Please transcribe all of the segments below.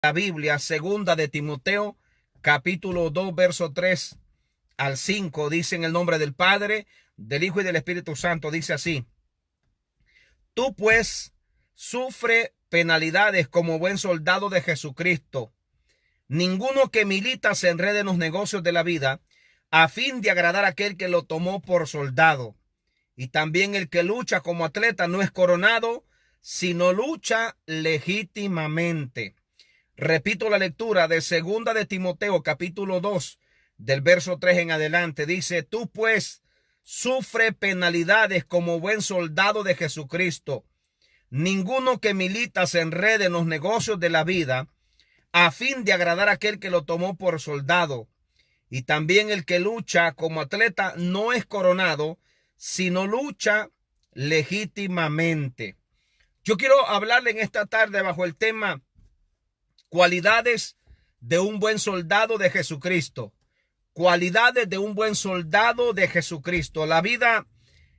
La Biblia, segunda de Timoteo, capítulo 2, verso 3 al 5, dice en el nombre del Padre, del Hijo y del Espíritu Santo, dice así: Tú pues sufre penalidades como buen soldado de Jesucristo. Ninguno que milita se enrede en los negocios de la vida, a fin de agradar a aquel que lo tomó por soldado. Y también el que lucha como atleta no es coronado, sino lucha legítimamente. Repito la lectura de segunda de Timoteo, capítulo 2, del verso 3 en adelante. Dice: Tú pues sufre penalidades como buen soldado de Jesucristo. Ninguno que milita se enrede en los negocios de la vida, a fin de agradar a aquel que lo tomó por soldado. Y también el que lucha como atleta no es coronado, sino lucha legítimamente. Yo quiero hablarle en esta tarde bajo el tema cualidades de un buen soldado de Jesucristo. Cualidades de un buen soldado de Jesucristo. La vida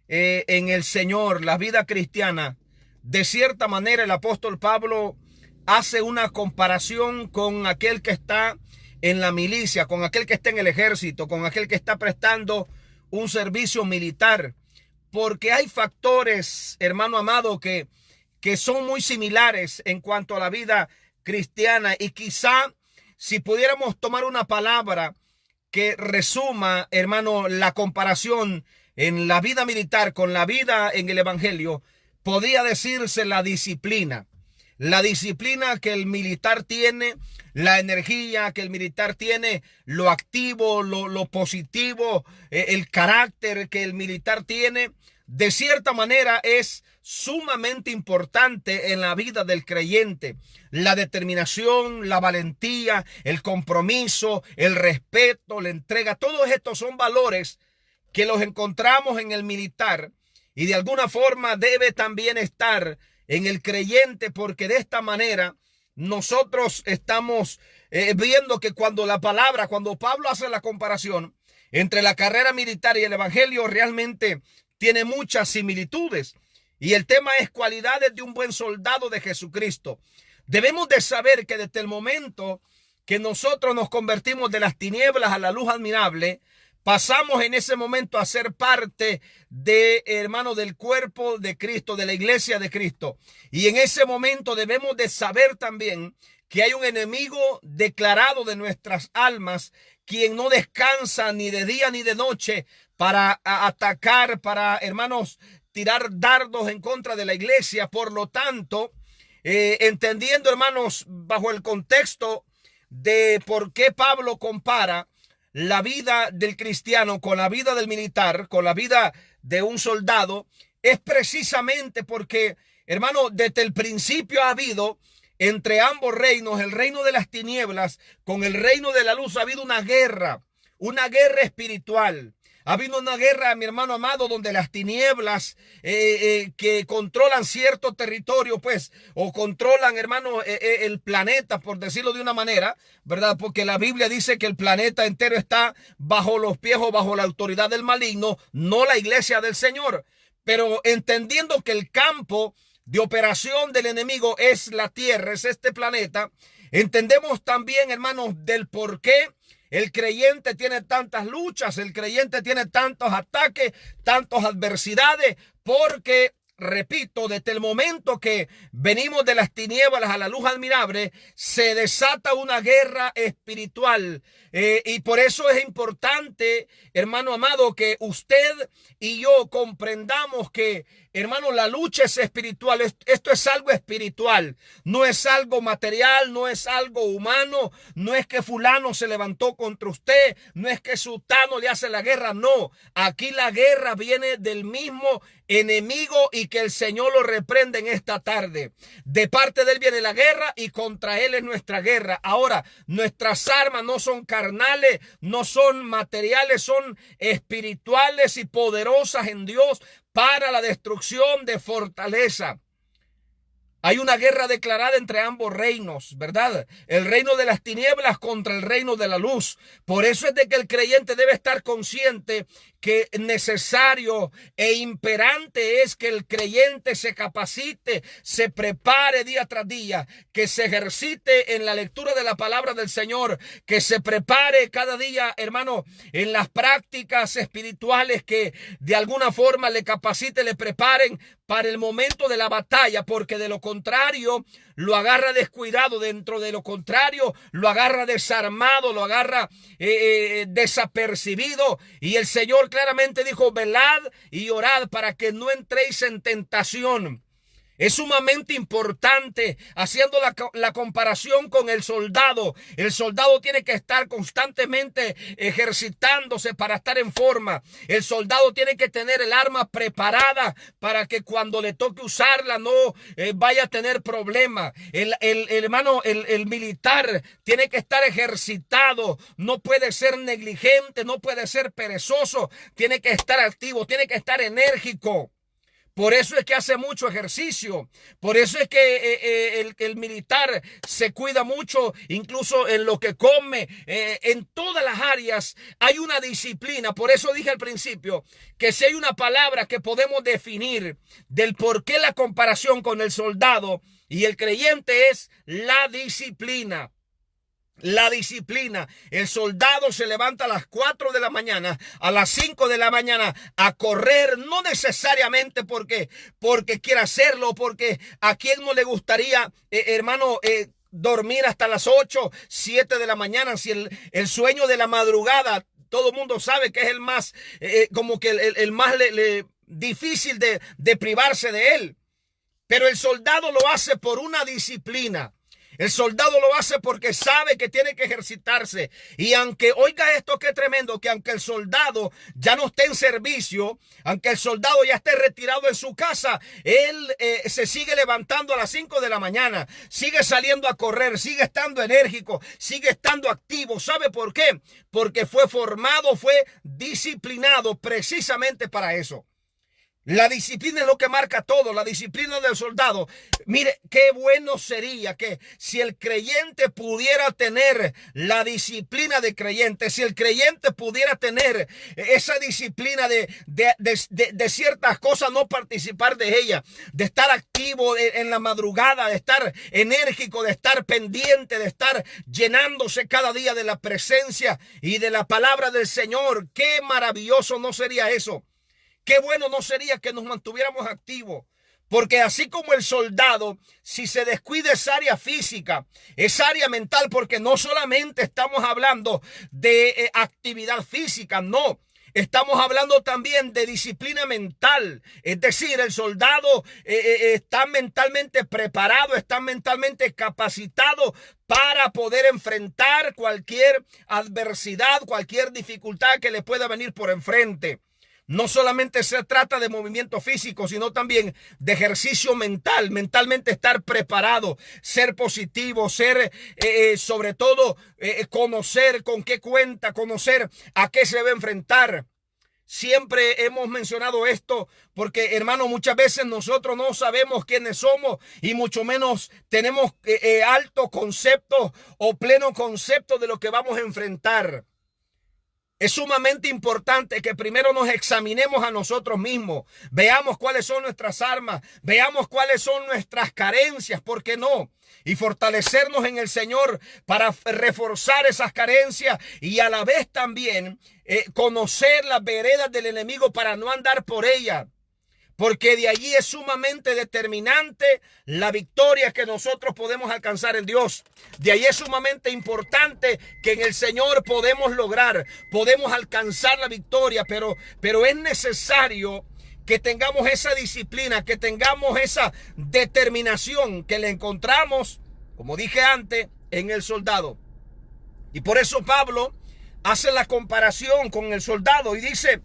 en el Señor, la vida cristiana, de cierta manera el apóstol Pablo hace una comparación con aquel que está en la milicia, con aquel que está en el ejército, con aquel que está prestando un servicio militar. Porque hay factores, hermano amado, que son muy similares en cuanto a la vida cristiana, y quizá si pudiéramos tomar una palabra que resuma, hermano, la comparación en la vida militar con la vida en el evangelio, podría decirse la disciplina. La disciplina que el militar tiene, la energía que el militar tiene, lo activo, lo positivo, el carácter que el militar tiene, de cierta manera es sumamente importante en la vida del creyente. La determinación, la valentía, el compromiso, el respeto, la entrega, todos estos son valores que los encontramos en el militar, y de alguna forma debe también estar en el creyente, porque de esta manera nosotros estamos viendo que cuando Pablo hace la comparación entre la carrera militar y el evangelio, realmente tiene muchas similitudes. Y el tema es cualidades de un buen soldado de Jesucristo. Debemos de saber que desde el momento que nosotros nos convertimos de las tinieblas a la luz admirable, pasamos en ese momento a ser parte del cuerpo de Cristo, de la iglesia de Cristo. Y en ese momento debemos de saber también que hay un enemigo declarado de nuestras almas, quien no descansa ni de día ni de noche para atacar, para, hermanos, tirar dardos en contra de la iglesia. Por lo tanto, entendiendo, hermanos, bajo el contexto de por qué Pablo compara la vida del cristiano con la vida del militar, con la vida de un soldado, es precisamente porque, hermano, desde el principio ha habido entre ambos reinos, el reino de las tinieblas con el reino de la luz, ha habido una guerra espiritual. Ha habido una guerra, mi hermano amado, donde las tinieblas que controlan cierto territorio, pues, o controlan, hermano, el planeta, por decirlo de una manera, ¿verdad? Porque la Biblia dice que el planeta entero está bajo los pies o bajo la autoridad del maligno, no la iglesia del Señor. Pero entendiendo que el campo de operación del enemigo es la tierra, es este planeta, entendemos también, hermanos, del por qué el creyente tiene tantas luchas, el creyente tiene tantos ataques, tantas adversidades, porque, repito, desde el momento que venimos de las tinieblas a la luz admirable, se desata una guerra espiritual. Y por eso es importante, hermano amado, que usted y yo comprendamos que, hermano, la lucha es espiritual. Esto es algo espiritual. No es algo material, no es algo humano. No es que fulano se levantó contra usted. No es que sultano le hace la guerra. No, aquí la guerra viene del mismo enemigo, y que el Señor lo reprende en esta tarde. De parte de él viene la guerra y contra él es nuestra guerra. Ahora, nuestras armas no son carnales, no son materiales, son espirituales y poderosas en Dios para la destrucción de fortaleza. Hay una guerra declarada entre ambos reinos, ¿verdad? El reino de las tinieblas contra el reino de la luz. Por eso es de que el creyente debe estar consciente que necesario e imperante es que el creyente se capacite, se prepare día tras día, que se ejercite en la lectura de la palabra del Señor, que se prepare cada día, hermano, en las prácticas espirituales que de alguna forma le capacite, le preparen para el momento de la batalla, porque de lo contrario lo agarra descuidado, dentro de lo contrario lo agarra desarmado, lo agarra desapercibido. Y el Señor claramente dijo: velad y orad para que no entréis en tentación. Es sumamente importante, haciendo la comparación con el soldado. El soldado tiene que estar constantemente ejercitándose para estar en forma. El soldado tiene que tener el arma preparada para que cuando le toque usarla no vaya a tener problema. El militar tiene que estar ejercitado. No puede ser negligente, no puede ser perezoso. Tiene que estar activo, tiene que estar enérgico. Por eso es que hace mucho ejercicio. Por eso es que el militar se cuida mucho, incluso en lo que come. En todas las áreas hay una disciplina. Por eso dije al principio que si hay una palabra que podemos definir del por qué la comparación con el soldado y el creyente es la disciplina. La disciplina. El soldado se levanta a las 4 de la mañana, a las 5 de la mañana a correr, no necesariamente porque quiera hacerlo, porque a quien no le gustaría, dormir hasta las 8, 7 de la mañana. Si el sueño de la madrugada, todo el mundo sabe que es el más, el más difícil de privarse de él. Pero el soldado lo hace por una disciplina. El soldado lo hace porque sabe que tiene que ejercitarse. Y aunque, oiga esto que tremendo, que aunque el soldado ya no esté en servicio, aunque el soldado ya esté retirado en su casa, él se sigue levantando a las 5 de la mañana, sigue saliendo a correr, sigue estando enérgico, sigue estando activo. ¿Sabe por qué? Porque fue formado, fue disciplinado precisamente para eso. La disciplina es lo que marca todo, la disciplina del soldado. Mire, qué bueno sería que si el creyente pudiera tener la disciplina de creyente, si el creyente pudiera tener esa disciplina de ciertas cosas, no participar de ella, de estar activo en la madrugada, de estar enérgico, de estar pendiente, de estar llenándose cada día de la presencia y de la palabra del Señor. Qué maravilloso no sería eso. Qué bueno no sería que nos mantuviéramos activos. Porque así como el soldado, si se descuida esa área física, esa área mental, porque no solamente estamos hablando de actividad física, no. Estamos hablando también de disciplina mental. Es decir, el soldado está mentalmente preparado, está mentalmente capacitado para poder enfrentar cualquier adversidad, cualquier dificultad que le pueda venir por enfrente. No solamente se trata de movimiento físico, sino también de ejercicio mental, mentalmente estar preparado, ser positivo, ser sobre todo conocer con qué cuenta, conocer a qué se debe enfrentar. Siempre hemos mencionado esto porque, hermano, muchas veces nosotros no sabemos quiénes somos y mucho menos tenemos alto concepto o pleno concepto de lo que vamos a enfrentar. Es sumamente importante que primero nos examinemos a nosotros mismos, veamos cuáles son nuestras armas, veamos cuáles son nuestras carencias, ¿por qué no? Y fortalecernos en el Señor para reforzar esas carencias y a la vez también conocer las veredas del enemigo para no andar por ellas. Porque de allí es sumamente determinante la victoria que nosotros podemos alcanzar en Dios. De allí es sumamente importante que en el Señor podemos alcanzar la victoria. Pero es necesario que tengamos esa disciplina, que tengamos esa determinación que le encontramos, como dije antes, en el soldado. Y por eso Pablo hace la comparación con el soldado y dice: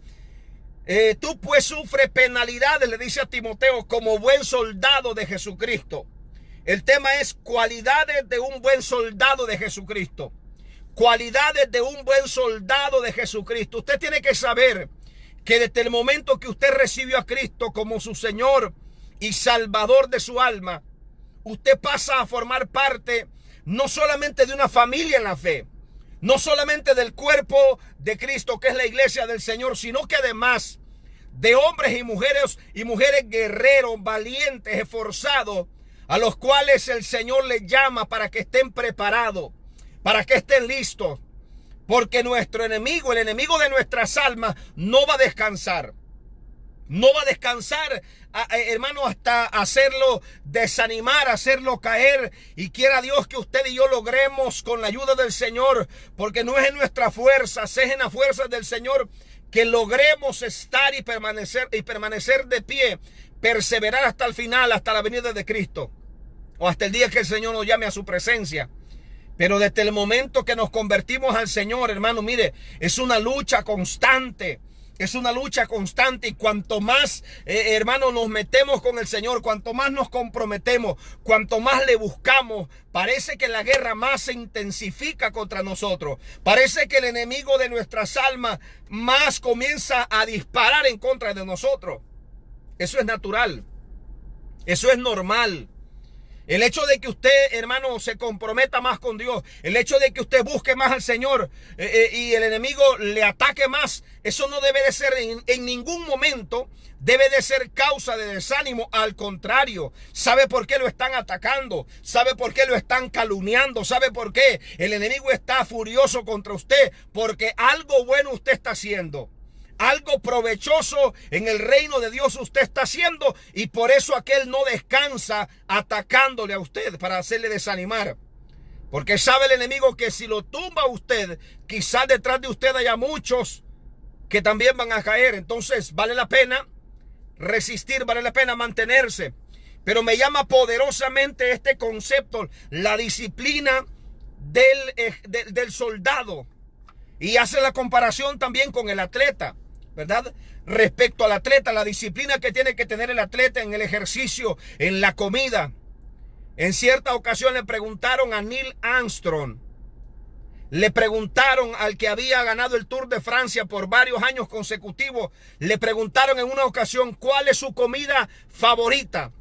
tú pues sufres penalidades, le dice a Timoteo, como buen soldado de Jesucristo. El tema es cualidades de un buen soldado de Jesucristo. Cualidades de un buen soldado de Jesucristo. Usted tiene que saber que desde el momento que usted recibió a Cristo como su Señor y Salvador de su alma, usted pasa a formar parte no solamente de una familia en la fe, no solamente del cuerpo de Cristo, que es la iglesia del Señor, sino que además de hombres y mujeres guerreros, valientes, esforzados, a los cuales el Señor les llama para que estén preparados, para que estén listos. Porque nuestro enemigo, el enemigo de nuestras almas, no va a descansar. No va a descansar, hermano, hasta hacerlo desanimar, hacerlo caer. Y quiera Dios que usted y yo logremos con la ayuda del Señor, porque no es en nuestra fuerza, es en la fuerza del Señor, que logremos estar y permanecer de pie, perseverar hasta el final, hasta la venida de Cristo, o hasta el día que el Señor nos llame a su presencia. Pero desde el momento que nos convertimos al Señor, hermano, mire, es una lucha constante. Es una lucha constante, y cuanto más, hermano, nos metemos con el Señor, cuanto más nos comprometemos, cuanto más le buscamos, parece que la guerra más se intensifica contra nosotros. Parece que el enemigo de nuestras almas más comienza a disparar en contra de nosotros. Eso es natural. Eso es normal. El hecho de que usted, hermano, se comprometa más con Dios, el hecho de que usted busque más al Señor y el enemigo le ataque más, eso no debe de ser en ningún momento, debe de ser causa de desánimo. Al contrario, ¿sabe por qué lo están atacando? ¿Sabe por qué lo están calumniando? ¿Sabe por qué el enemigo está furioso contra usted? Porque algo bueno usted está haciendo. Algo provechoso en el reino de Dios usted está haciendo, y por eso aquel no descansa atacándole a usted para hacerle desanimar. Porque sabe el enemigo que si lo tumba a usted, quizás detrás de usted haya muchos que también van a caer. Entonces vale la pena resistir, vale la pena mantenerse. Pero me llama poderosamente este concepto, la disciplina del soldado. Y hace la comparación también con el atleta, ¿verdad? Respecto al atleta, la disciplina que tiene que tener el atleta en el ejercicio, en la comida. En cierta ocasión le preguntaron a Neil Armstrong, le preguntaron al que había ganado el Tour de Francia por varios años consecutivos, le preguntaron en una ocasión cuál es su comida favorita.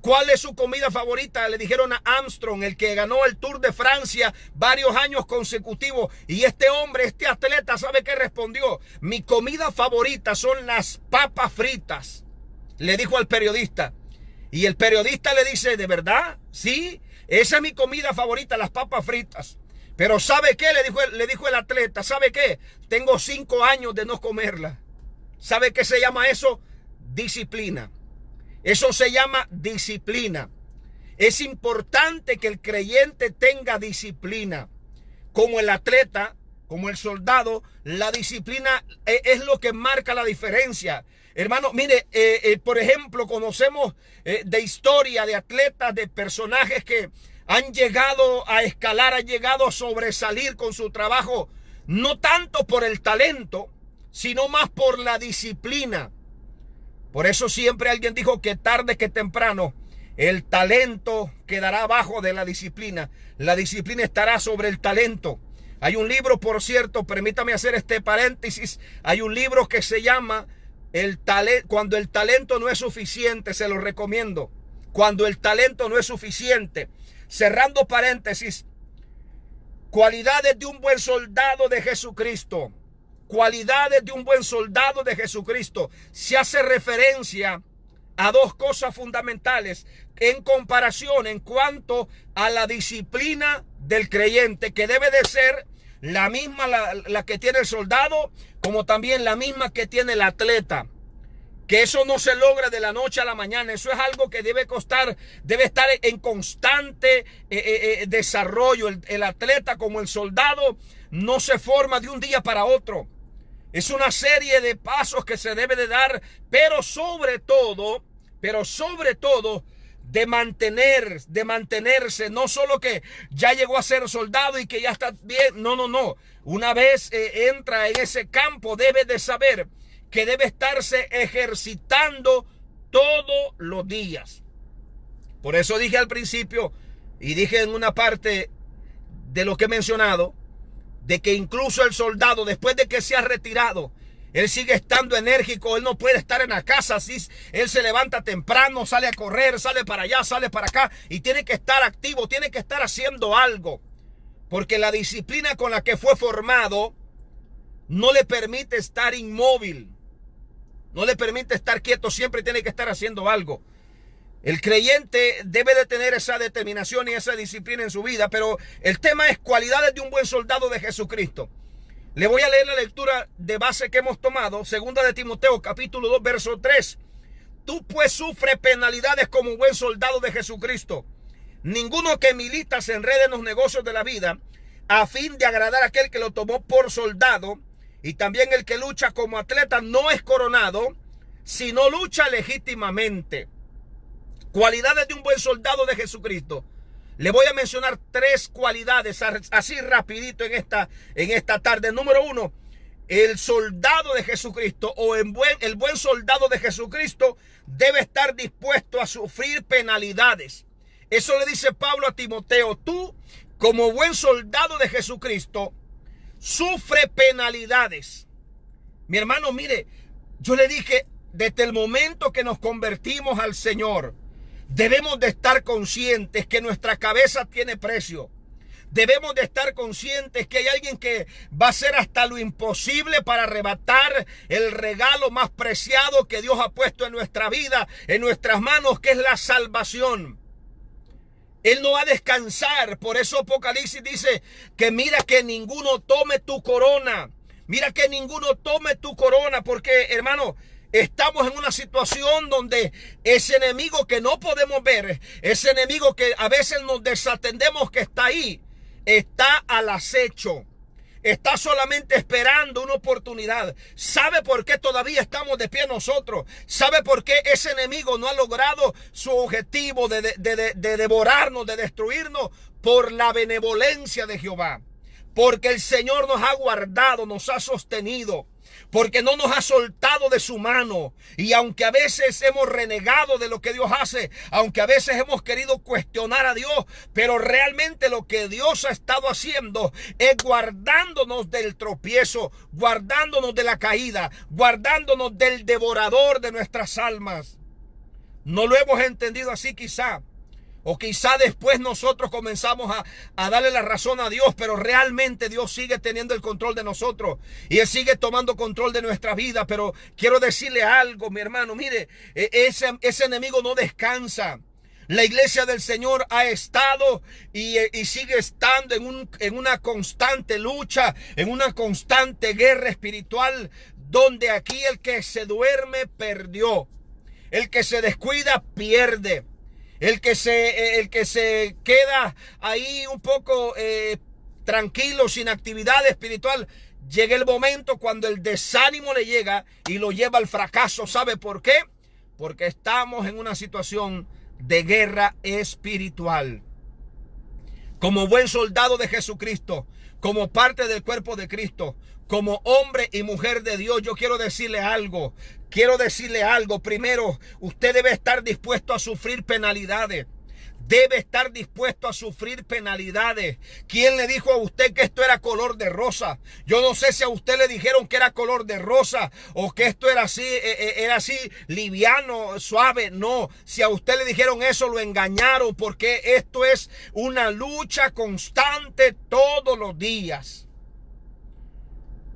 ¿Cuál es su comida favorita? Le dijeron a Armstrong, el que ganó el Tour de Francia varios años consecutivos. Y este hombre, este atleta, ¿sabe qué respondió? Mi comida favorita son las papas fritas, le dijo al periodista. Y el periodista le dice, ¿de verdad? Sí, esa es mi comida favorita, las papas fritas. Pero ¿sabe qué? Le dijo el atleta, ¿sabe qué? Tengo 5 años de no comerla. ¿Sabe qué se llama eso? Disciplina. Eso se llama disciplina. Es importante que el creyente tenga disciplina. Como el atleta, como el soldado, la disciplina es lo que marca la diferencia. Hermano, mire, por ejemplo, conocemos de historia de atletas, de personajes que han llegado a escalar, han llegado a sobresalir con su trabajo, no tanto por el talento, sino más por la disciplina. Por eso siempre alguien dijo que tarde que temprano el talento quedará abajo de la disciplina. La disciplina estará sobre el talento. Hay un libro, por cierto, permítame hacer este paréntesis. Hay un libro que se llama Cuando el talento no es suficiente, se lo recomiendo. Cuando el talento no es suficiente. Cerrando paréntesis. Cualidades de un buen soldado de Jesucristo. Cualidades de un buen soldado de Jesucristo. Se hace referencia a dos cosas fundamentales en comparación en cuanto a la disciplina del creyente, que debe de ser la misma la que tiene el soldado, como también la misma que tiene el atleta. Que eso no se logra de la noche a la mañana. Eso es algo que debe estar en constante desarrollo. El atleta, como el soldado, no se forma de un día para otro. Es una serie de pasos que se debe de dar, pero sobre todo, de mantenerse. No solo que ya llegó a ser soldado y que ya está bien. No. Una vez entra en ese campo, debe de saber que debe estarse ejercitando todos los días. Por eso dije al principio, y dije en una parte de lo que he mencionado, de que incluso el soldado, después de que se ha retirado, Él sigue estando enérgico, él no puede estar en la casa, así él se levanta temprano, sale a correr, sale para allá, sale para acá y tiene que estar activo, tiene que estar haciendo algo. Porque la disciplina con la que fue formado no le permite estar inmóvil, no le permite estar quieto, siempre tiene que estar haciendo algo. El creyente debe de tener esa determinación y esa disciplina en su vida, pero el tema es cualidades de un buen soldado de Jesucristo. Le voy a leer la lectura de base que hemos tomado, segunda de Timoteo, capítulo 2, verso 3. Tú pues sufres penalidades como un buen soldado de Jesucristo. Ninguno que milita se enrede en los negocios de la vida a fin de agradar a aquel que lo tomó por soldado, y también el que lucha como atleta no es coronado, sino lucha legítimamente. Cualidades de un buen soldado de Jesucristo. Le voy a mencionar 3 cualidades así rapidito en esta tarde. Número 1, el soldado de Jesucristo o el buen soldado de Jesucristo debe estar dispuesto a sufrir penalidades. Eso le dice Pablo a Timoteo. Tú, como buen soldado de Jesucristo, sufre penalidades. Mi hermano, mire, yo le dije, desde el momento que nos convertimos al Señor, debemos de estar conscientes que nuestra cabeza tiene precio. Debemos de estar conscientes que hay alguien que va a hacer hasta lo imposible para arrebatar el regalo más preciado que Dios ha puesto en nuestra vida, en nuestras manos, que es la salvación. Él no va a descansar. Por eso Apocalipsis dice que mira que ninguno tome tu corona. Mira que ninguno tome tu corona, porque, hermano, estamos en una situación donde ese enemigo que no podemos ver, ese enemigo que a veces nos desatendemos que está ahí, está al acecho. Está solamente esperando una oportunidad. ¿Sabe por qué todavía estamos de pie nosotros? ¿Sabe por qué ese enemigo no ha logrado su objetivo de devorarnos, de destruirnos? Por la benevolencia de Jehová. Porque el Señor nos ha guardado, nos ha sostenido. Porque no nos ha soltado de su mano. Y aunque a veces hemos renegado de lo que Dios hace, aunque a veces hemos querido cuestionar a Dios, pero realmente lo que Dios ha estado haciendo es guardándonos del tropiezo, guardándonos de la caída, guardándonos del devorador de nuestras almas. No lo hemos entendido así quizá. O quizá después nosotros comenzamos a darle la razón a Dios, pero realmente Dios sigue teniendo el control de nosotros y Él sigue tomando control de nuestra vida. Pero quiero decirle algo, mi hermano, mire, ese enemigo no descansa. La iglesia del Señor ha estado y sigue estando en una constante lucha, en una constante guerra espiritual, donde aquí el que se duerme perdió, el que se descuida pierde. El que se queda ahí un poco tranquilo, sin actividad espiritual, llega el momento cuando el desánimo le llega y lo lleva al fracaso. ¿Sabe por qué? Porque estamos en una situación de guerra espiritual. Como buen soldado de Jesucristo, como parte del cuerpo de Cristo, como hombre y mujer de Dios, yo quiero decirle algo. Primero, usted debe estar dispuesto a sufrir penalidades. Debe estar dispuesto a sufrir penalidades. ¿Quién le dijo a usted que esto era color de rosa? Yo no sé si a usted le dijeron que era color de rosa o que esto era así liviano, suave. No, si a usted le dijeron eso, lo engañaron, porque esto es una lucha constante todos los días.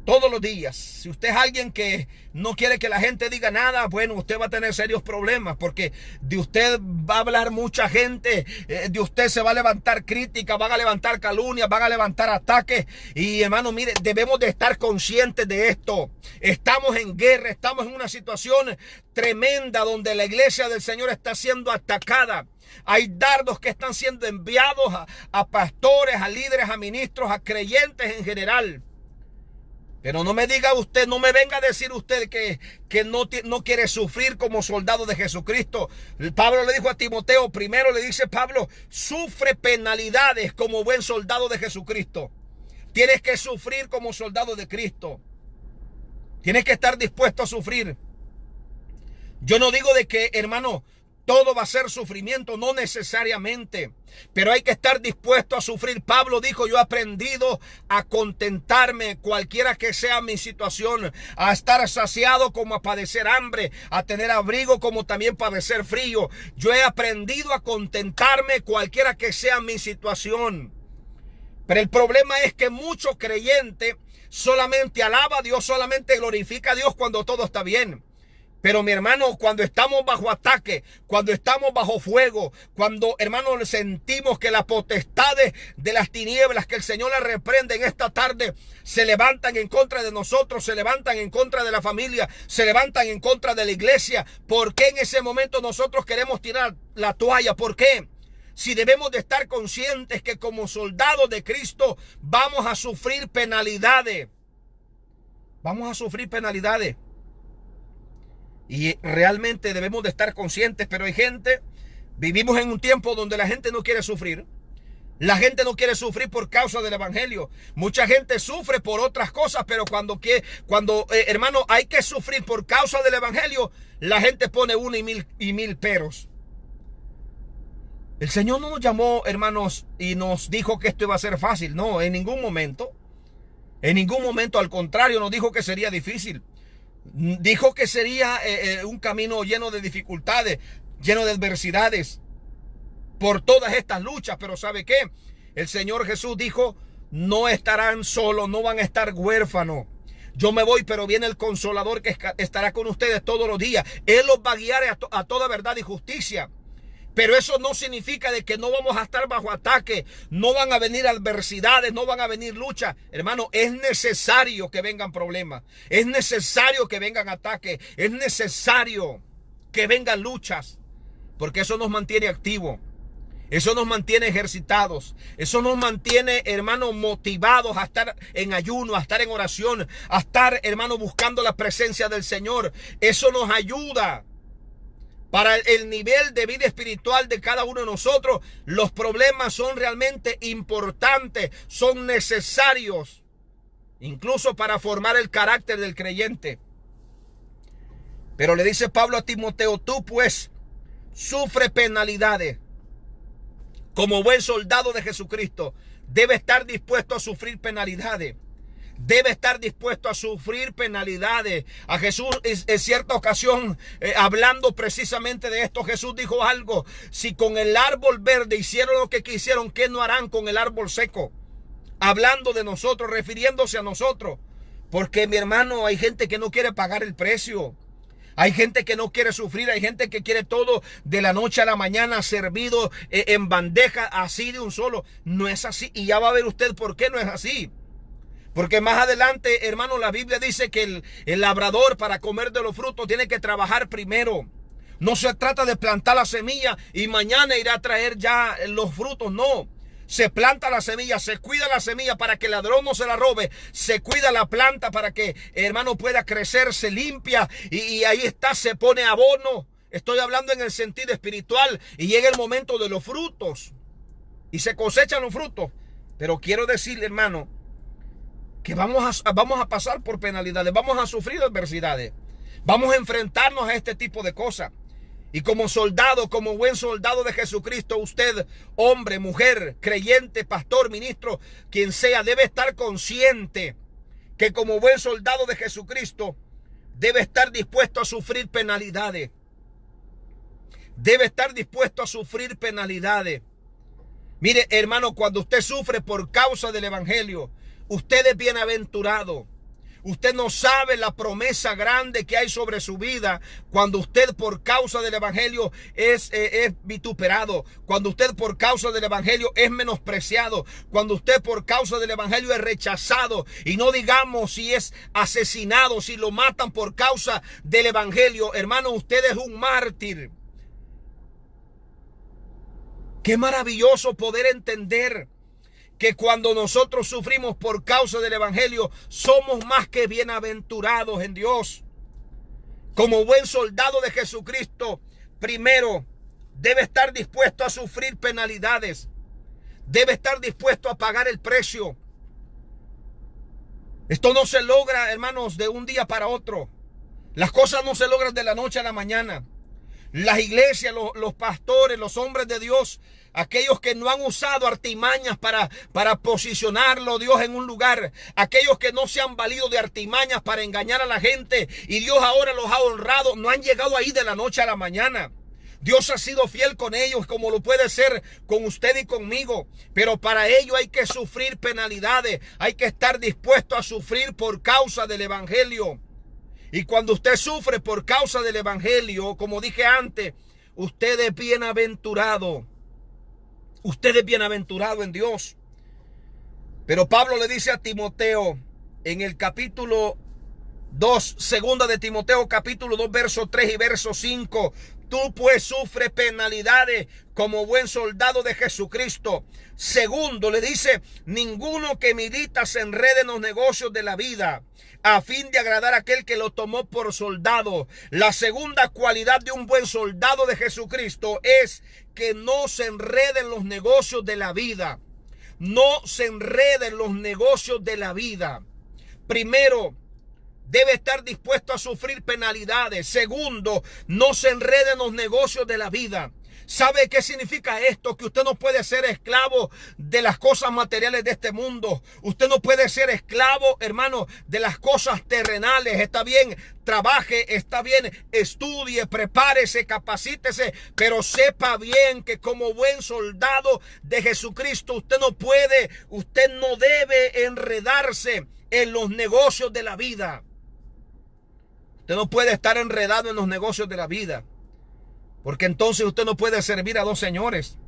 Todos los días. Si usted es alguien que no quiere que la gente diga nada, bueno, usted va a tener serios problemas, porque de usted va a hablar mucha gente, de usted se va a levantar críticas, van a levantar calumnias, van a levantar ataques. Y hermano, mire, debemos de estar conscientes de esto. Estamos en guerra, estamos en una situación tremenda donde la iglesia del Señor está siendo atacada. Hay dardos que están siendo enviados a pastores, a líderes, a ministros, a creyentes en general. Pero no me diga usted, no me venga a decir usted que no quiere sufrir como soldado de Jesucristo. Pablo le dijo a Timoteo, primero le dice Pablo, sufre penalidades como buen soldado de Jesucristo. Tienes que sufrir como soldado de Cristo. Tienes que estar dispuesto a sufrir. Yo no digo de que, hermano, todo va a ser sufrimiento, no necesariamente, pero hay que estar dispuesto a sufrir. Pablo dijo, yo he aprendido a contentarme cualquiera que sea mi situación, a estar saciado como a padecer hambre, a tener abrigo como también padecer frío. Yo he aprendido a contentarme cualquiera que sea mi situación. Pero el problema es que muchos creyentes solamente alaba a Dios, solamente glorifica a Dios cuando todo está bien. Pero mi hermano, cuando estamos bajo ataque, cuando estamos bajo fuego, cuando, hermano, sentimos que las potestades de las tinieblas que el Señor le reprende en esta tarde se levantan en contra de nosotros, se levantan en contra de la familia, se levantan en contra de la iglesia, ¿por qué en ese momento nosotros queremos tirar la toalla? ¿Por qué? Si debemos de estar conscientes que como soldados de Cristo vamos a sufrir penalidades. Vamos a sufrir penalidades. Y realmente debemos de estar conscientes, pero hay gente, vivimos en un tiempo donde la gente no quiere sufrir. La gente no quiere sufrir por causa del evangelio. Mucha gente sufre por otras cosas, pero cuando hermano, hay que sufrir por causa del evangelio, la gente pone uno y mil peros. El Señor no nos llamó, hermanos, y nos dijo que esto iba a ser fácil. No, en ningún momento. En ningún momento, al contrario, nos dijo que sería difícil. Dijo que sería un camino lleno de dificultades, lleno de adversidades por todas estas luchas. Pero ¿sabe qué? El Señor Jesús dijo, no estarán solos, no van a estar huérfanos. Yo me voy, pero viene el Consolador que estará con ustedes todos los días. Él los va a guiar a toda verdad y justicia. Pero eso no significa de que no vamos a estar bajo ataque, no van a venir adversidades, no van a venir luchas. Hermano, es necesario que vengan problemas, es necesario que vengan ataques, es necesario que vengan luchas, porque eso nos mantiene activos, eso nos mantiene ejercitados, eso nos mantiene, hermano, motivados a estar en ayuno, a estar en oración, a estar, hermano, buscando la presencia del Señor. Eso nos ayuda. Para el nivel de vida espiritual de cada uno de nosotros, los problemas son realmente importantes, son necesarios, incluso para formar el carácter del creyente. Pero le dice Pablo a Timoteo, tú pues sufre penalidades. Como buen soldado de Jesucristo, debe estar dispuesto a sufrir penalidades. Debe estar dispuesto a sufrir penalidades. A Jesús en cierta ocasión, hablando precisamente de esto, Jesús dijo algo: si con el árbol verde hicieron lo que quisieron, ¿qué no harán con el árbol seco? Hablando de nosotros, refiriéndose a nosotros. Porque, mi hermano, hay gente que no quiere pagar el precio. Hay gente que no quiere sufrir, hay gente que quiere todo de la noche a la mañana servido en bandeja, así de un solo. No es así, y ya va a ver usted por qué no es así. Porque más adelante, hermano, la Biblia dice que el labrador, para comer de los frutos, tiene que trabajar primero. No se trata de plantar la semilla y mañana irá a traer ya los frutos, no. Se planta la semilla, se cuida la semilla para que el ladrón no se la robe. Se cuida la planta para que, hermano, pueda crecer, se limpia y ahí está, se pone abono. Estoy hablando en el sentido espiritual, y llega el momento de los frutos y se cosechan los frutos. Pero quiero decirle, hermano, que vamos a pasar por penalidades, vamos a sufrir adversidades, vamos a enfrentarnos a este tipo de cosas. Y como soldado, como buen soldado de Jesucristo, usted, hombre, mujer, creyente, pastor, ministro, quien sea, debe estar consciente que como buen soldado de Jesucristo debe estar dispuesto a sufrir penalidades. Debe estar dispuesto a sufrir penalidades. Mire, hermano, cuando usted sufre por causa del evangelio, usted es bienaventurado. Usted no sabe la promesa grande que hay sobre su vida cuando usted por causa del evangelio es vituperado, cuando usted por causa del evangelio es menospreciado, cuando usted por causa del evangelio es rechazado, y no digamos si es asesinado, si lo matan por causa del evangelio. Hermano, usted es un mártir. Qué maravilloso poder entender que cuando nosotros sufrimos por causa del evangelio, somos más que bienaventurados en Dios. Como buen soldado de Jesucristo, primero debe estar dispuesto a sufrir penalidades. Debe estar dispuesto a pagar el precio. Esto no se logra, hermanos, de un día para otro. Las cosas no se logran de la noche a la mañana. Las iglesias, los pastores, los hombres de Dios, aquellos que no han usado artimañas para posicionarlo Dios en un lugar, aquellos que no se han valido de artimañas para engañar a la gente y Dios ahora los ha honrado, no han llegado ahí de la noche a la mañana. Dios ha sido fiel con ellos como lo puede ser con usted y conmigo, pero para ello hay que sufrir penalidades, hay que estar dispuesto a sufrir por causa del evangelio. Y cuando usted sufre por causa del evangelio, como dije antes, usted es bienaventurado. Usted es bienaventurado en Dios. Pero Pablo le dice a Timoteo en el capítulo 2, segunda de Timoteo, capítulo 2, verso 3 y verso 5. Tú pues sufres penalidades como buen soldado de Jesucristo. Segundo, le dice, ninguno que milita se enrede en los negocios de la vida, a fin de agradar a aquel que lo tomó por soldado. La segunda cualidad de un buen soldado de Jesucristo es que no se enrede en los negocios de la vida. No se enrede en los negocios de la vida. Primero, debe estar dispuesto a sufrir penalidades. Segundo, no se enrede en los negocios de la vida. ¿Sabe qué significa esto? Que usted no puede ser esclavo de las cosas materiales de este mundo. Usted no puede ser esclavo, hermano, de las cosas terrenales. Está bien, trabaje, está bien, estudie, prepárese, capacítese, pero sepa bien que como buen soldado de Jesucristo, usted no debe enredarse en los negocios de la vida. Usted no puede estar enredado en los negocios de la vida. Porque entonces usted no puede servir a dos señores.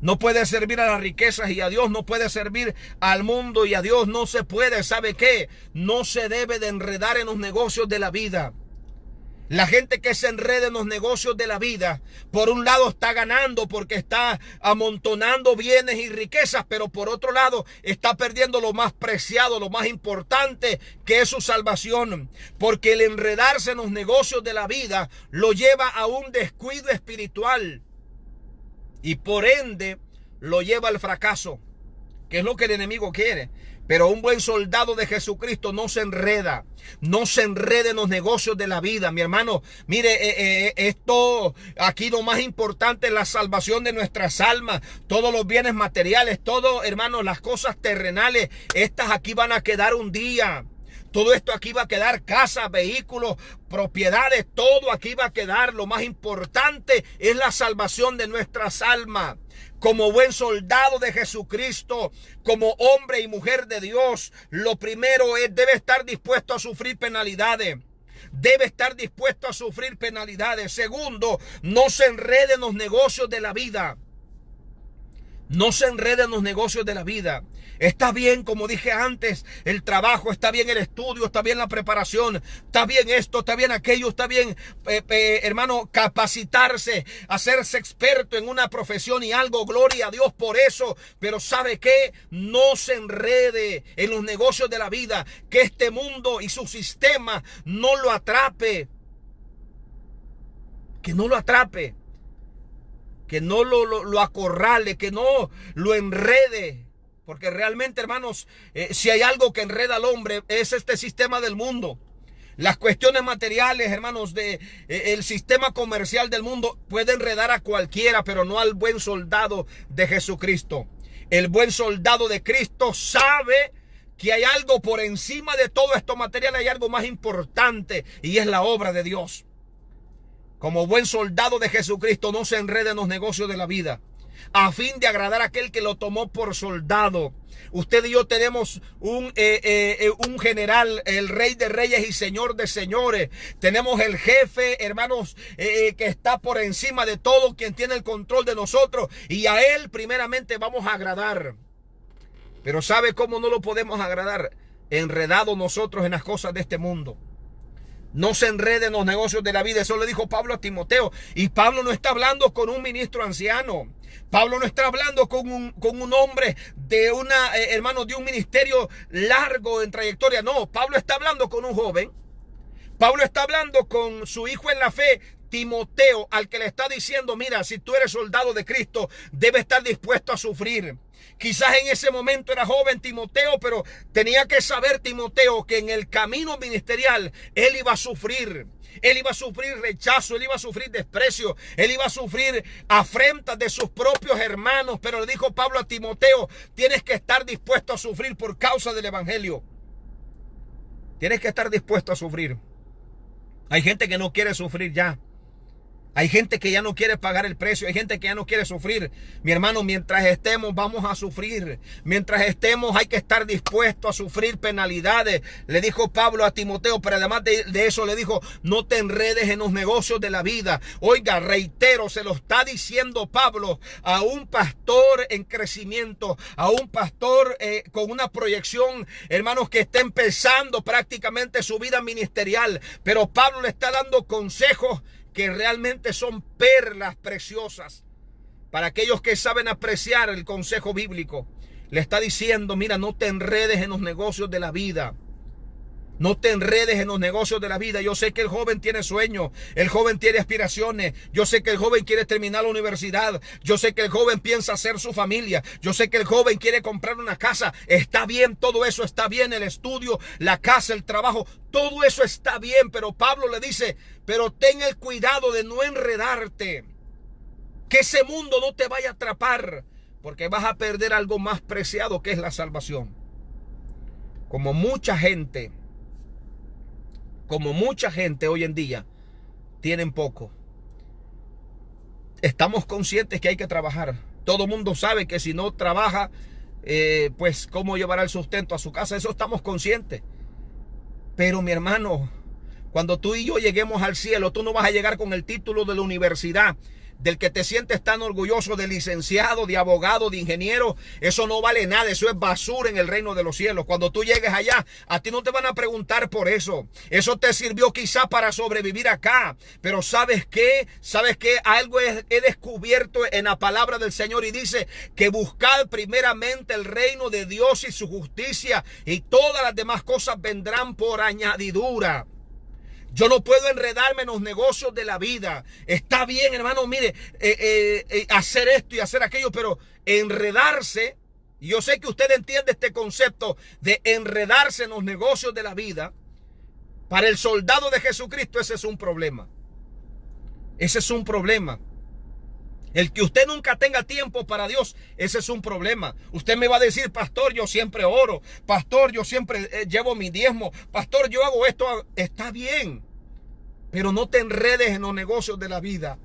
No puede servir a las riquezas y a Dios. No puede servir al mundo y a Dios. No se puede. ¿Sabe qué? No se debe de enredar en los negocios de la vida. La gente que se enreda en los negocios de la vida, por un lado está ganando porque está amontonando bienes y riquezas, pero por otro lado está perdiendo lo más preciado, lo más importante, que es su salvación. Porque el enredarse en los negocios de la vida lo lleva a un descuido espiritual y por ende lo lleva al fracaso, que es lo que el enemigo quiere. Pero un buen soldado de Jesucristo no se enreda. No se enreda en los negocios de la vida, mi hermano. Mire, esto aquí lo más importante es la salvación de nuestras almas. Todos los bienes materiales, todo, hermano, las cosas terrenales, estas aquí van a quedar un día. Todo esto aquí va a quedar, casas, vehículos, propiedades, todo aquí va a quedar. Lo más importante es la salvación de nuestras almas. Como buen soldado de Jesucristo, como hombre y mujer de Dios, lo primero es, debe estar dispuesto a sufrir penalidades. Debe estar dispuesto a sufrir penalidades. Segundo, no se enrede en los negocios de la vida. No se enrede en los negocios de la vida. Está bien, como dije antes, el trabajo, está bien el estudio, está bien la preparación, está bien esto, está bien aquello, está bien, hermano, capacitarse, hacerse experto en una profesión y algo, gloria a Dios por eso. Pero ¿sabe qué? No se enrede en los negocios de la vida, que este mundo y su sistema no lo atrape. Que no lo atrape. Que no lo acorrale, que no lo enrede. Porque realmente, hermanos, si hay algo que enreda al hombre, es este sistema del mundo. Las cuestiones materiales, hermanos, el sistema comercial del mundo puede enredar a cualquiera, pero no al buen soldado de Jesucristo. El buen soldado de Cristo sabe que hay algo por encima de todo esto material, hay algo más importante, y es la obra de Dios. Como buen soldado de Jesucristo, no se enreda en los negocios de la vida, a fin de agradar a aquel que lo tomó por soldado. Usted y yo tenemos un general, el Rey de Reyes y Señor de Señores. Tenemos el jefe, hermanos, que está por encima de todo, quien tiene el control de nosotros. Y a Él primeramente vamos a agradar. Pero ¿sabe cómo no lo podemos agradar? Enredados nosotros en las cosas de este mundo. No se enreden en los negocios de la vida. Eso le dijo Pablo a Timoteo. Y Pablo no está hablando con un ministro anciano. Pablo no está hablando con un hombre de hermano, de un ministerio largo en trayectoria. No, Pablo está hablando con un joven. Pablo está hablando con su hijo en la fe, Timoteo, al que le está diciendo, mira, si tú eres soldado de Cristo, debes estar dispuesto a sufrir. Quizás en ese momento era joven Timoteo, pero tenía que saber Timoteo que en el camino ministerial él iba a sufrir. Él iba a sufrir rechazo, él iba a sufrir desprecio, él iba a sufrir afrentas de sus propios hermanos. Pero le dijo Pablo a Timoteo, tienes que estar dispuesto a sufrir por causa del evangelio. Tienes que estar dispuesto a sufrir. Hay gente que no quiere sufrir ya. Hay gente que ya no quiere pagar el precio. Hay gente que ya no quiere sufrir. Mi hermano, mientras estemos vamos a sufrir. Mientras estemos hay que estar dispuesto a sufrir penalidades. Le dijo Pablo a Timoteo, pero además de eso le dijo, no te enredes en los negocios de la vida. Oiga, reitero, se lo está diciendo Pablo a un pastor en crecimiento, a un pastor con una proyección, hermanos, que está empezando prácticamente su vida ministerial. Pero Pablo le está dando consejos que realmente son perlas preciosas para aquellos que saben apreciar el consejo bíblico. Le está diciendo, mira, no te enredes en los negocios de la vida. No te enredes en los negocios de la vida. Yo sé que el joven tiene sueños, el joven tiene aspiraciones. Yo sé que el joven quiere terminar la universidad. Yo sé que el joven piensa hacer su familia. Yo sé que el joven quiere comprar una casa. Está bien, todo eso está bien. El estudio, la casa, el trabajo, todo eso está bien. Pero Pablo le dice, pero ten el cuidado de no enredarte. Que ese mundo no te vaya a atrapar, porque vas a perder algo más preciado, que es la salvación. Como mucha gente hoy en día tienen poco. Estamos conscientes que hay que trabajar. Todo mundo sabe que si no trabaja, pues cómo llevará el sustento a su casa. Eso estamos conscientes. Pero mi hermano, cuando tú y yo lleguemos al cielo, tú no vas a llegar con el título de la universidad, del que te sientes tan orgulloso, de licenciado, de abogado, de ingeniero. Eso no vale nada, eso es basura en el reino de los cielos. Cuando tú llegues allá, a ti no te van a preguntar por eso. Eso te sirvió quizá para sobrevivir acá. Pero ¿sabes qué? ¿Sabes qué? Algo he descubierto en la palabra del Señor, y dice que buscad primeramente el reino de Dios y su justicia, y todas las demás cosas vendrán por añadidura. Yo no puedo enredarme en los negocios de la vida. Está bien, hermano, mire, hacer esto y hacer aquello, pero enredarse, yo sé que usted entiende este concepto de enredarse en los negocios de la vida. Para el soldado de Jesucristo ese es un problema. Ese es un problema. El que usted nunca tenga tiempo para Dios, ese es un problema. Usted me va a decir, pastor, yo siempre oro. Pastor, yo siempre llevo mi diezmo. Pastor, yo hago esto. Está bien, pero no te enredes en los negocios de la vida.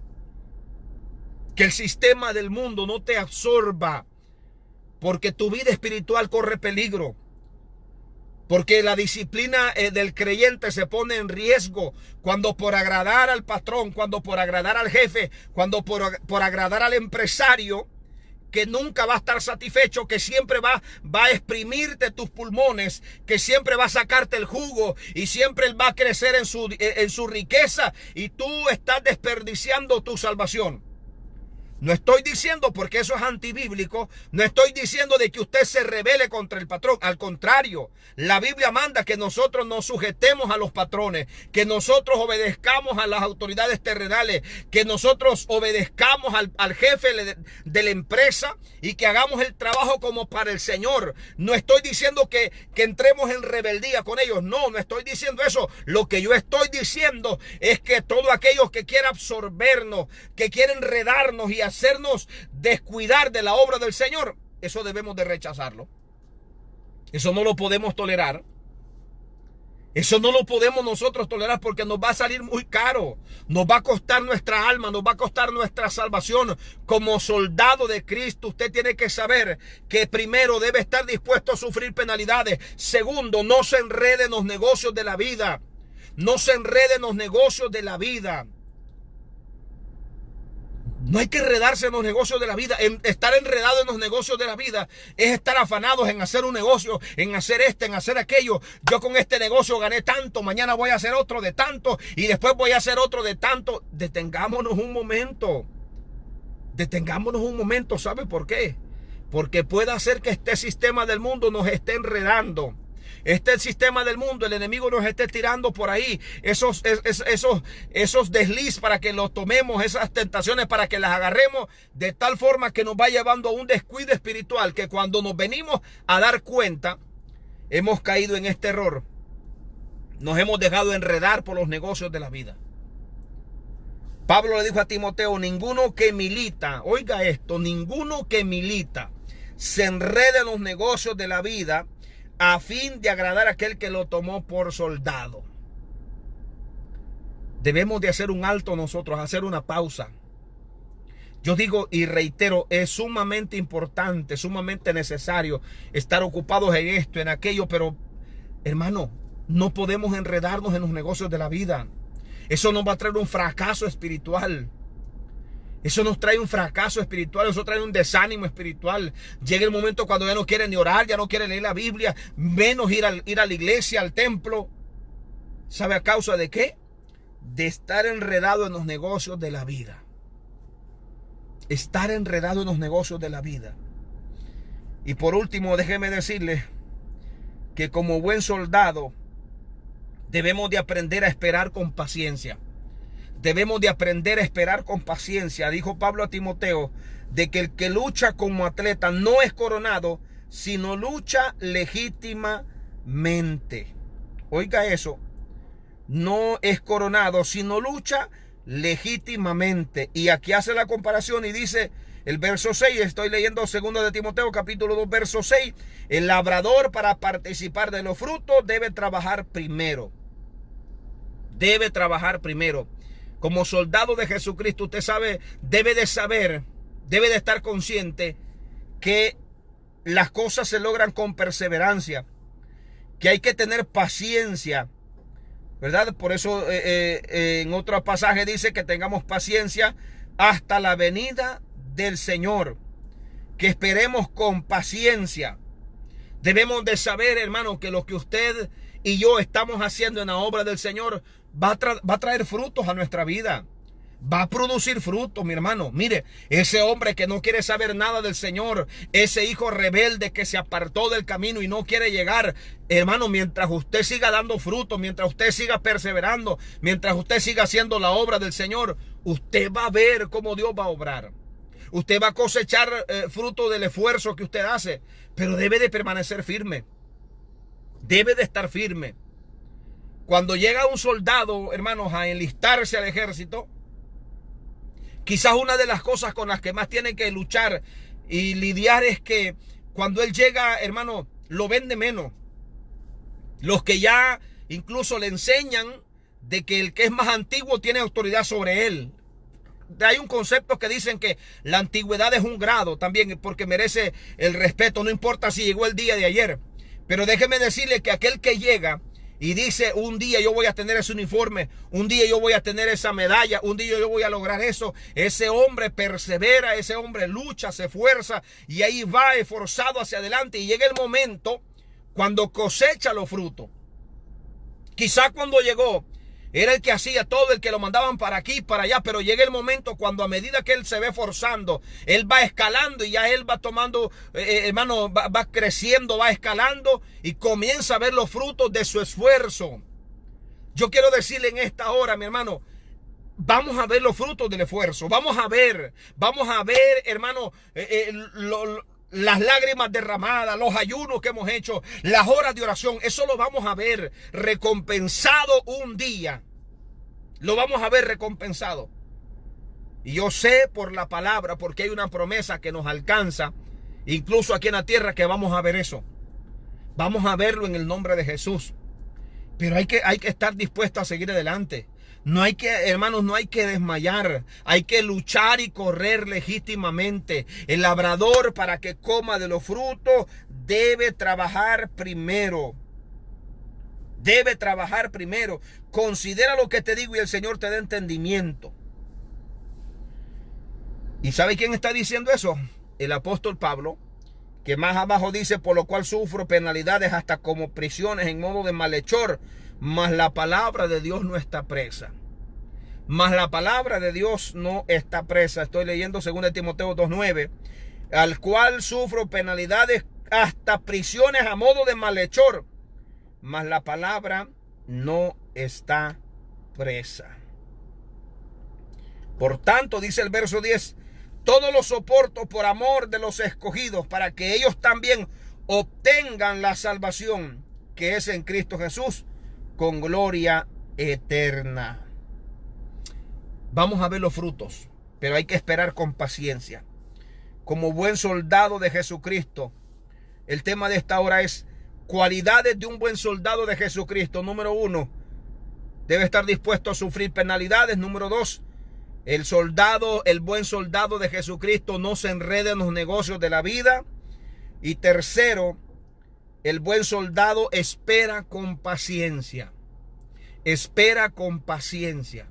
Que el sistema del mundo no te absorba, porque tu vida espiritual corre peligro. Porque la disciplina del creyente se pone en riesgo cuando por agradar al patrón, cuando por agradar al jefe, cuando por agradar al empresario, que nunca va a estar satisfecho, que siempre va a exprimirte tus pulmones, que siempre va a sacarte el jugo, y siempre él va a crecer en su riqueza, y tú estás desperdiciando tu salvación. No estoy diciendo, porque eso es antibíblico, no estoy diciendo de que usted se rebele contra el patrón. Al contrario, la Biblia manda que nosotros nos sujetemos a los patrones, que nosotros obedezcamos a las autoridades terrenales, que nosotros obedezcamos al jefe de la empresa, y que hagamos el trabajo como para el Señor. No estoy diciendo que entremos en rebeldía con ellos. No estoy diciendo eso. Lo que yo estoy diciendo es que todos aquellos que quieran absorbernos, que quieren enredarnos y hacernos descuidar de la obra del Señor, eso debemos de rechazarlo. Eso no lo podemos tolerar. Eso no lo podemos nosotros tolerar, porque nos va a salir muy caro. Nos va a costar nuestra alma, nos va a costar nuestra salvación. Como soldado de Cristo, usted tiene que saber que primero debe estar dispuesto a sufrir penalidades. Segundo, no se enrede en los negocios de la vida. No se enrede en los negocios de la vida. No hay que enredarse en los negocios de la vida. Estar enredado en los negocios de la vida es estar afanados en hacer un negocio, en hacer en hacer aquello. Yo con este negocio gané tanto, mañana voy a hacer otro de tanto, y después voy a hacer otro de tanto. Detengámonos un momento. Detengámonos un momento. ¿Sabe por qué? Porque puede hacer que este sistema del mundo nos esté enredando. el sistema del mundo, el enemigo nos esté tirando por ahí esos desliz para que los tomemos, esas tentaciones para que las agarremos, de tal forma que nos va llevando a un descuido espiritual, que cuando nos venimos a dar cuenta, hemos caído en este error. Nos hemos dejado enredar por los negocios de la vida. Pablo le dijo a Timoteo, ninguno que milita, oiga esto, ninguno que milita se enreda en los negocios de la vida a fin de agradar a aquel que lo tomó por soldado. Debemos de hacer un alto nosotros, hacer una pausa. Yo digo y reitero, es sumamente importante, sumamente necesario estar ocupados en esto, en aquello, pero hermano, no podemos enredarnos en los negocios de la vida. Eso nos va a traer un fracaso espiritual. Eso nos trae un fracaso espiritual, eso trae un desánimo espiritual. Llega el momento cuando ya no quiere ni orar, ya no quiere leer la Biblia, menos ir a la iglesia, al templo. ¿Sabe a causa de qué? De estar enredado en los negocios de la vida. Estar enredado en los negocios de la vida. Y por último, déjeme decirle que como buen soldado debemos de aprender a esperar con paciencia. Debemos de aprender a esperar con paciencia. Dijo Pablo a Timoteo de que el que lucha como atleta no es coronado, sino lucha legítimamente. Oiga eso. No es coronado, sino lucha legítimamente. Y aquí hace la comparación y dice el verso 6, estoy leyendo 2 de Timoteo capítulo 2 verso 6, el labrador para participar de los frutos debe trabajar primero. Debe trabajar primero. Como soldado de Jesucristo, usted sabe, debe de estar consciente que las cosas se logran con perseverancia, que hay que tener paciencia, ¿verdad? Por eso en otro pasaje dice que tengamos paciencia hasta la venida del Señor, que esperemos con paciencia. Debemos de saber, hermano, que lo que usted y yo estamos haciendo en la obra del Señor va a traer frutos a nuestra vida. Va a producir frutos, mi hermano. Mire, ese hombre que no quiere saber nada del Señor, ese hijo rebelde que se apartó del camino y no quiere llegar, hermano, mientras usted siga dando frutos, mientras usted siga perseverando, mientras usted siga haciendo la obra del Señor, usted va a ver cómo Dios va a obrar. Usted va a cosechar fruto del esfuerzo que usted hace, pero debe de permanecer firme. Debe de estar firme. Cuando llega un soldado, hermanos, a enlistarse al ejército, quizás una de las cosas con las que más tiene que luchar y lidiar es que cuando él llega, hermano, lo ven de menos. Los que ya incluso le enseñan de que el que es más antiguo tiene autoridad sobre él. Hay un concepto que dicen que la antigüedad es un grado también, porque merece el respeto, no importa si llegó el día de ayer. Pero déjeme decirle que aquel que llega y dice, un día yo voy a tener ese uniforme, un día yo voy a tener esa medalla, un día yo voy a lograr eso, ese hombre persevera, ese hombre lucha, se esfuerza y ahí va esforzado hacia adelante, y llega el momento cuando cosecha los frutos. Quizá cuando llegó era el que hacía todo, el que lo mandaban para aquí y para allá, pero llega el momento cuando a medida que él se ve forzando, él va escalando y ya él va tomando, hermano, va creciendo, va escalando y comienza a ver los frutos de su esfuerzo. Yo quiero decirle en esta hora, mi hermano, vamos a ver los frutos del esfuerzo, vamos a ver, hermano, las lágrimas derramadas, los ayunos que hemos hecho, las horas de oración, eso lo vamos a ver recompensado un día. Lo vamos a ver recompensado. Y yo sé por la palabra, porque hay una promesa que nos alcanza, incluso aquí en la tierra, que vamos a ver eso. Vamos a verlo en el nombre de Jesús. Pero hay que estar dispuesto a seguir adelante. No hay que, hermanos, no hay que desmayar. Hay que luchar y correr legítimamente. El labrador, para que coma de los frutos, debe trabajar primero. Debe trabajar primero. Considera lo que te digo y el Señor te dé entendimiento. ¿Y sabe quién está diciendo eso? El apóstol Pablo, que más abajo dice, por lo cual sufro penalidades hasta como prisiones en modo de malhechor, mas la palabra de Dios no está presa. Mas la palabra de Dios no está presa. Estoy leyendo 2 Timoteo 2:9, al cual sufro penalidades hasta prisiones a modo de malhechor. mas la palabra no está presa. Por tanto, dice el verso 10, todo lo soporto por amor de los escogidos, para que ellos también obtengan la salvación que es en Cristo Jesús, con gloria eterna. Vamos a ver los frutos, pero hay que esperar con paciencia. Como buen soldado de Jesucristo, el tema de esta hora es cualidades de un buen soldado de Jesucristo. Número 1, debe estar dispuesto a sufrir penalidades. Número 2, el buen soldado de Jesucristo no se enreda en los negocios de la vida. Y tercero, el buen soldado espera con paciencia. Espera con paciencia.